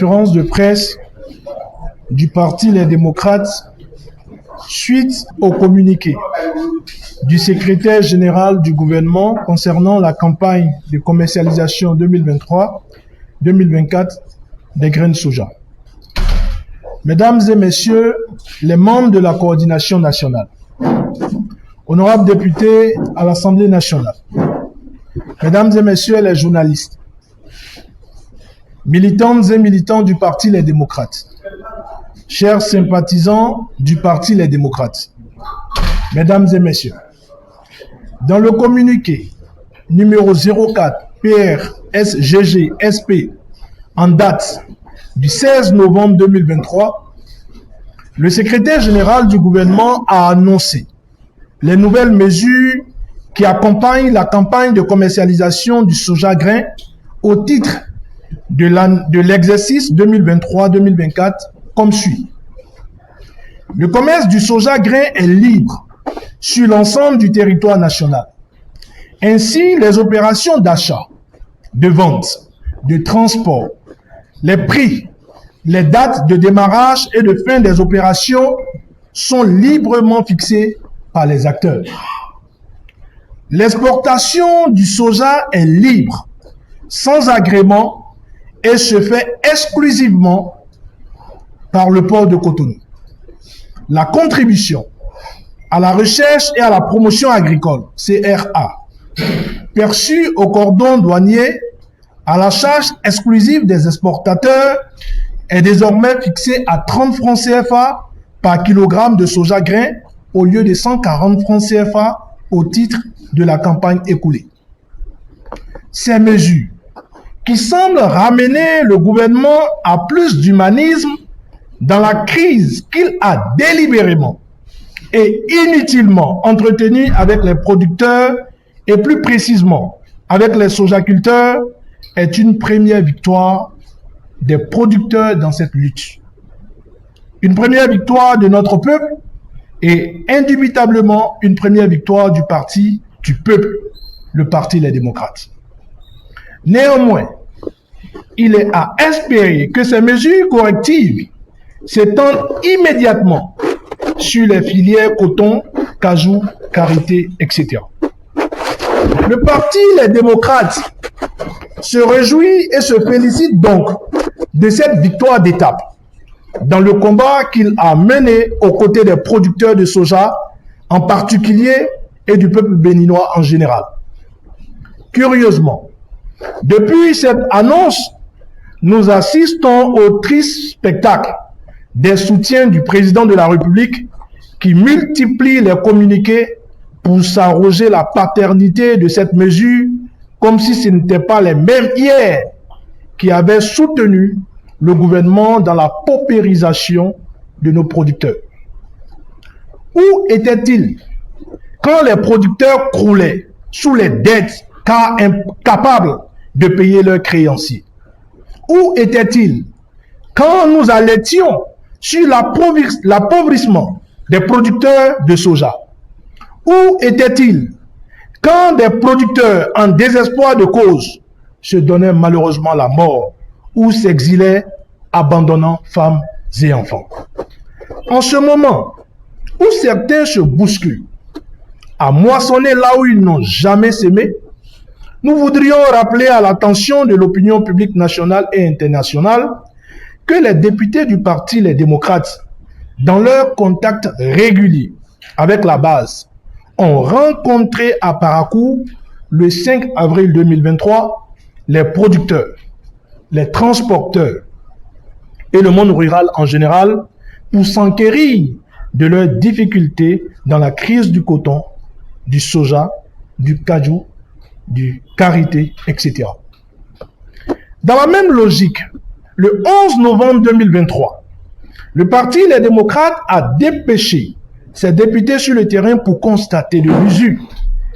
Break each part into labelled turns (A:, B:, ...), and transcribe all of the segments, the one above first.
A: conférence de presse du Parti Les Démocrates suite au communiqué du secrétaire général du gouvernement concernant la campagne de commercialisation 2023-2024 des graines de soja. Mesdames et messieurs les membres de la coordination nationale, honorables députés à l'Assemblée nationale, mesdames et messieurs les journalistes, militantes et militants du Parti Les Démocrates, chers sympathisants du Parti Les Démocrates, mesdames et messieurs, dans le communiqué numéro 04 PRSGG SP en date du 16 novembre 2023, le secrétaire général du gouvernement a annoncé les nouvelles mesures qui accompagnent la campagne de commercialisation du soja grain au titre de l'exercice 2023-2024 comme suit. Le commerce du soja grain est libre sur l'ensemble du territoire national. Ainsi, les opérations d'achat, de vente, de transport, les prix, les dates de démarrage et de fin des opérations sont librement fixées par les acteurs. L'exportation du soja est libre, sans agrément et se fait exclusivement par le port de Cotonou. La contribution à la recherche et à la promotion agricole, CRA, perçue au cordon douanier à la charge exclusive des exportateurs est désormais fixée à 30 francs CFA par kilogramme de soja grain au lieu de 140 francs CFA au titre de la campagne écoulée. Ces mesures, qui semblent ramener le gouvernement à plus d'humanisme dans la crise qu'il a délibérément et inutilement entretenue avec les producteurs et plus précisément avec les sojaculteurs, est une première victoire des producteurs dans cette lutte. Une première victoire de notre peuple et indubitablement une première victoire du parti du peuple, le Parti Les Démocrates. Néanmoins, il est à espérer que ces mesures correctives s'étendent immédiatement sur les filières coton, cajou, karité, etc. Le Parti Les Démocrates se réjouit et se félicite donc de cette victoire d'étape dans le combat qu'il a mené aux côtés des producteurs de soja en particulier et du peuple béninois en général. Curieusement, depuis cette annonce, nous assistons au triste spectacle des soutiens du président de la République qui multiplie les communiqués pour s'arroger la paternité de cette mesure comme si ce n'étaient pas les mêmes hier qui avaient soutenu le gouvernement dans la paupérisation de nos producteurs. Où étaient-ils quand les producteurs croulaient sous les dettes car incapables de payer leurs créanciers? Où étaient-ils quand nous alertions sur l'appauvrissement des producteurs de soja? Où étaient-ils quand des producteurs en désespoir de cause se donnaient malheureusement la mort ou s'exilaient abandonnant femmes et enfants? En ce moment où certains se bousculent à moissonner là où ils n'ont jamais semé, nous voudrions rappeler à l'attention de l'opinion publique nationale et internationale que les députés du Parti Les Démocrates, dans leur contact régulier avec la base, ont rencontré à Parakou le 5 avril 2023 les producteurs, les transporteurs et le monde rural en général pour s'enquérir de leurs difficultés dans la crise du coton, du soja, du cajou, du karité, etc. Dans la même logique, le 11 novembre 2023, le Parti Les Démocrates a dépêché ses députés sur le terrain pour constater de visu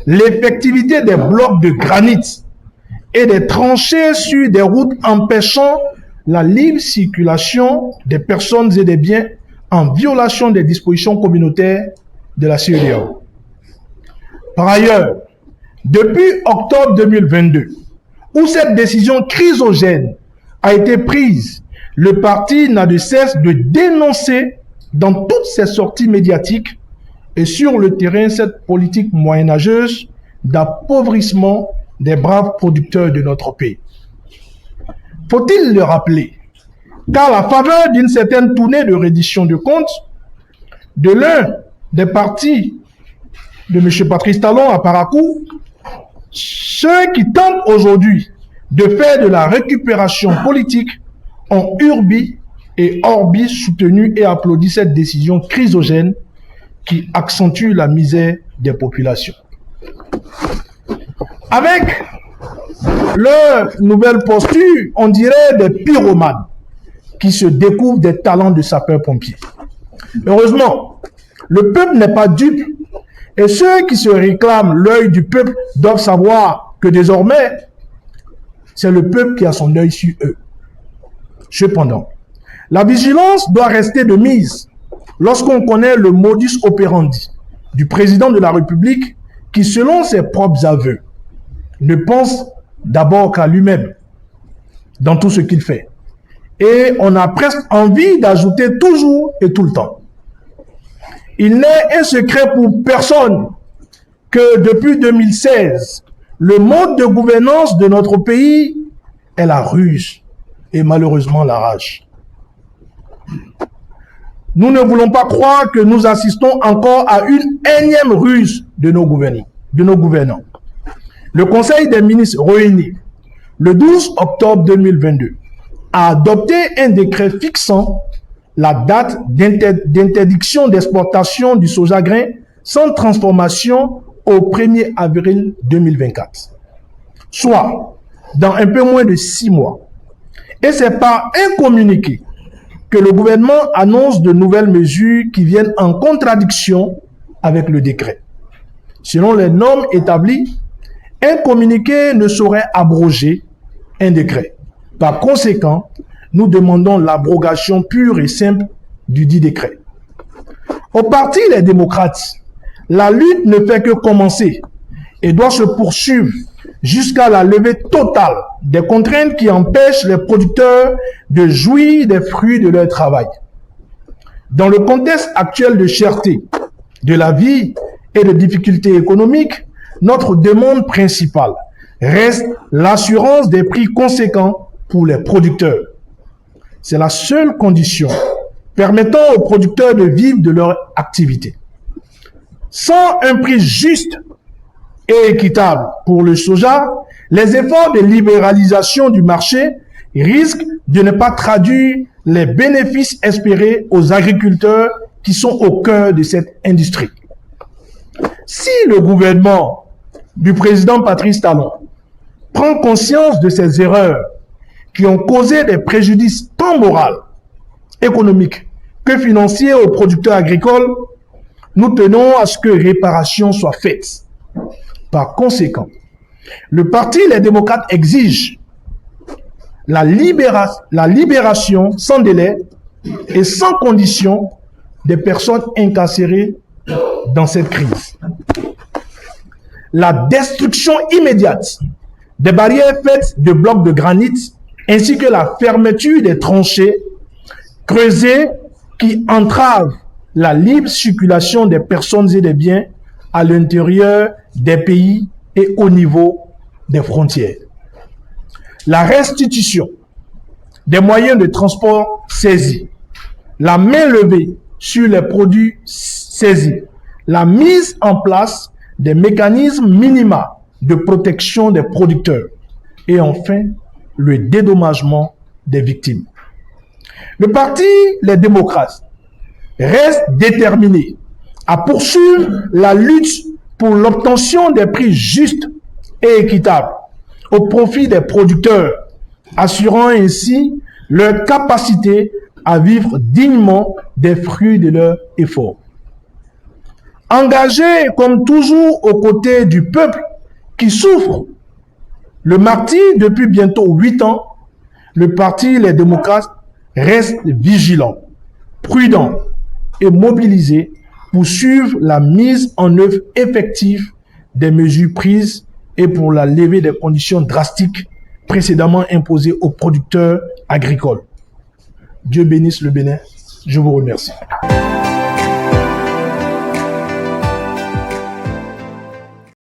A: l'effectivité des blocs de granit et des tranchées sur des routes empêchant la libre circulation des personnes et des biens en violation des dispositions communautaires de la CEDEAO. Par ailleurs, depuis octobre 2022, où cette décision chrysogène a été prise, le parti n'a de cesse de dénoncer dans toutes ses sorties médiatiques et sur le terrain cette politique moyenâgeuse d'appauvrissement des braves producteurs de notre pays. Faut-il le rappeler qu'à la faveur d'une certaine tournée de reddition de comptes de l'un des partis de M. Patrice Talon à Parakou, ceux qui tentent aujourd'hui de faire de la récupération politique ont urbi et orbi soutenu et applaudi cette décision chrysogène qui accentue la misère des populations. Avec leur nouvelle posture, on dirait des pyromanes qui se découvrent des talents de sapeurs-pompiers. Heureusement, le peuple n'est pas dupe et ceux qui se réclament l'œil du peuple doivent savoir que désormais, c'est le peuple qui a son œil sur eux. Cependant, la vigilance doit rester de mise lorsqu'on connaît le modus operandi du président de la République qui, selon ses propres aveux, ne pense d'abord qu'à lui-même dans tout ce qu'il fait. Et on a presque envie d'ajouter toujours et tout le temps. Il n'est un secret pour personne que depuis 2016, le mode de gouvernance de notre pays est la ruse et malheureusement la rage. Nous ne voulons pas croire que nous assistons encore à une énième ruse de nos gouvernants. Le Conseil des ministres réuni le 12 octobre 2022 a adopté un décret fixant la date d'interdiction d'exportation du soja grain sans transformation au 1er avril 2024, soit dans un peu moins de 6 mois. Et c'est par un communiqué que le gouvernement annonce de nouvelles mesures qui viennent en contradiction avec le décret. Selon les normes établies, un communiqué ne saurait abroger un décret. Par conséquent, nous demandons l'abrogation pure et simple du dit décret. Au parti Les Démocrates, la lutte ne fait que commencer et doit se poursuivre jusqu'à la levée totale des contraintes qui empêchent les producteurs de jouir des fruits de leur travail. Dans le contexte actuel de cherté de la vie et de difficultés économiques, notre demande principale reste l'assurance des prix conséquents pour les producteurs. C'est la seule condition permettant aux producteurs de vivre de leur activité. Sans un prix juste et équitable pour le soja, les efforts de libéralisation du marché risquent de ne pas traduire les bénéfices espérés aux agriculteurs qui sont au cœur de cette industrie. Si le gouvernement du président Patrice Talon prend conscience de ces erreurs qui ont causé des préjudices tant moraux, économiques que financiers aux producteurs agricoles, nous tenons à ce que réparation soit faite. Par conséquent, le parti Les Démocrates exige la libération sans délai et sans condition des personnes incarcérées dans cette crise. La destruction immédiate des barrières faites de blocs de granit ainsi que la fermeture des tranchées creusées qui entravent la libre circulation des personnes et des biens à l'intérieur des pays et au niveau des frontières. La restitution des moyens de transport saisis, la main levée sur les produits saisis, la mise en place des mécanismes minima de protection des producteurs et enfin le dédommagement des victimes. Le parti Les Démocrates reste déterminé à poursuivre la lutte pour l'obtention des prix justes et équitables au profit des producteurs, assurant ainsi leur capacité à vivre dignement des fruits de leurs efforts. Engagé comme toujours aux côtés du peuple qui souffre le martyre depuis bientôt 8 ans, le parti Les Démocrates reste vigilant, prudent et mobilisé pour suivre la mise en œuvre effective des mesures prises et pour la levée des conditions drastiques précédemment imposées aux producteurs agricoles. Dieu bénisse le Bénin. Je vous remercie.